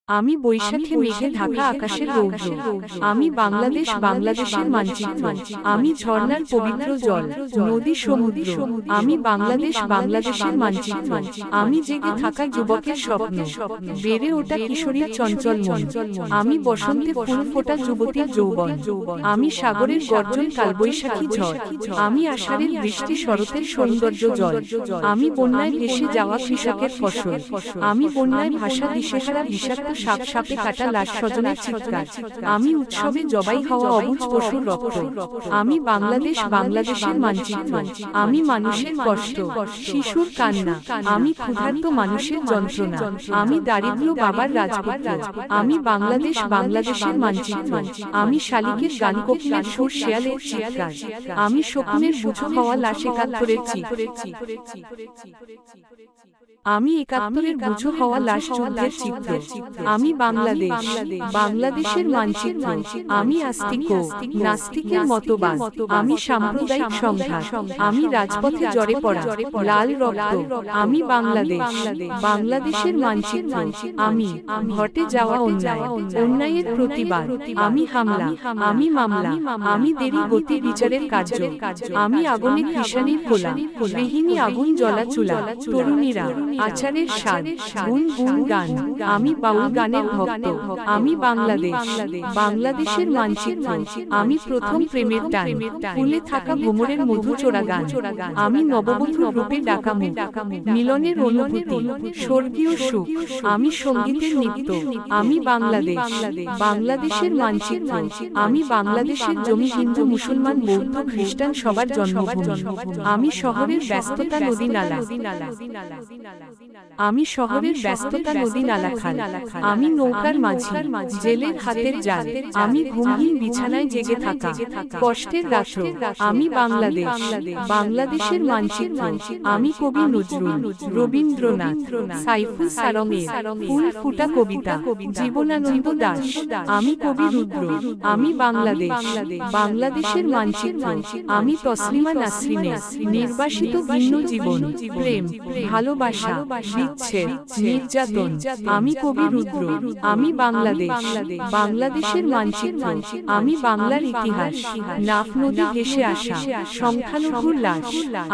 আমি বৈশাখে মেঘে ঢাকা আকাশের রৌদ্র, আমি বাংলাদেশ বাংলাদেশের মানচিত্র, আমি ঝর্ণার পবিত্র জল, নদী সমুদ্র, আমি বাংলাদেশ বাংলাদেশের মানচিত্র, আমি জেগে থাকা যুবকের স্বপ্ন, বেড়ে ওঠা কিশোরীর চঞ্চল মন, আমি বসন্তে ফুল ফোটা যুবতীর যৌবন, আমি সাগরের গর্জন কালবৈশাখী ঝড়, আমি আষাঢ়ের বৃষ্টি শরতের সৌন্দর্য জল, আমি বন্যায় ভেসে যাওয়া কৃষকের ফসল, আমি বন্যায় ভাষা দিশেহারা বিষাক্ত সাপ সাপে কাটা লাশ স্বজনের চিৎকার, আমি উৎসবে জবাই হওয়া অবুঝ পশুর রক্ত, আমি বাংলাদেশ বাংলাদেশের মানচিত্র, আমি মানুষের কষ্ট, শিশুর কান্না, আমি ক্ষুধার্ত মানুষের যন্ত্রণা, আমি দারিদ্র্য বাবার রাজপুত্র, আমি বাংলাদেশ বাংলাদেশের মানচিত্র, আমি শালিকের গান কোকিলের সুর শেয়ালের চিৎকার, আমি শকুনের বুঝো হওয়া লাশ একাত্তরের চিৎ, আমি একাত্তরের বুঝো হওয়া লাশ যুদ্ধের চিত্র, আমি বাংলাদেশ বাংলাদেশের মানচিত্র, আমি আস্তিক ও নাস্তিকের মতবাদ, আমি সাম্প্রদায়িক সংঘাত, আমি রাজপথে জ্বরে পড়া লাল রক্ত, আমি বাংলাদেশ বাংলাদেশের মানচিত্র, আমি ঘটে যাওয়া অন্যায় অন্যায়ের প্রতিবাদ, আমি হামলা আমি মামলা, আমি দেরি গতি বিচারের কার্য, আমি আগুনে কৃষানির কোলা, গৃহিণী আগুন জ্বলা চুলা, তরুণীরা আচারের স্বাদ, গুন গুন গান, আমি বাউল গানের ভক্ত, আমি বাংলাদেশ বাংলাদেশের মানচিত্র, আমি প্রথম প্রেমের টান, ফুলে থাকা ভ্রমরের মধুচোরা গান, আমি নববধূর রূপে ডাকা মুখ, মিলনের অনুভূতি, স্বর্গীয় সুখ, আমি সঙ্গীতের নৃত্য, আমি বাংলাদেশ বাংলাদেশের মানচিত্র, আমি বাংলাদেশের জমি হিন্দু মুসলমান বৌদ্ধ খ্রিস্টান সবার জন্মভূমি, আমি শহরের ব্যস্ততা নদী নালা, আমি শহরের ব্যস্ততা নদী নালা খাল, আমি নৌকার মাঝি জেলের হাতের জাল, আমি ঘুমহীন বিছানায় জেগে থাকা কষ্টের রাত্র, আমি বাংলাদেশ বাংলাদেশের মানচিত্র, আমি কবি নজরুল রবীন্দ্রনাথ সাইফুল সারঙের ফুল ফুটা কবিতা, জীবনানন্দ দাশ, আমি কবি রুদ্র, আমি বাংলাদেশ বাংলাদেশের মানচিত্র, আমি তসলিমা নাসরিনের নির্বাসিত ভিন্ন জীবন, প্রেম ভালোবাসা বিচ্ছেদ নির্যাতন, আমি কবি রুদ্র, আমি বাংলাদেশ বাংলাদেশের মানচিত্র, আমি বাংলার ইতিহাস, নাফ নদী ভেসে আসা সংখ্যালঘুর লাশ,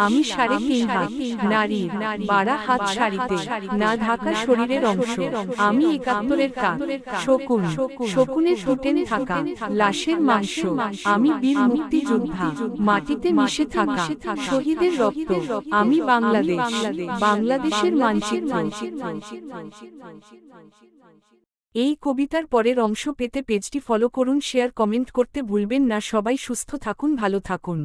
আমি 3.5 হাত নারীর বাড়া হাত সারিতে না ঢাকা শরীরের অংশ, আমি একাত্তরের কাক শকুন শকুনের ফুটেন থাকা লাশের মাংস, আমি বীর মুক্তিযোদ্ধা মাটিতে মিশে থাকা শহীদের রক্ত, আমি বাংলাদেশ বাংলাদেশের মানচিত্র। এই কবিতার পরের অংশ পেতে পেজটি ফলো করুন, শেয়ার কমেন্ট করতে ভুলবেন না। সবাই সুস্থ থাকুন, ভালো থাকুন।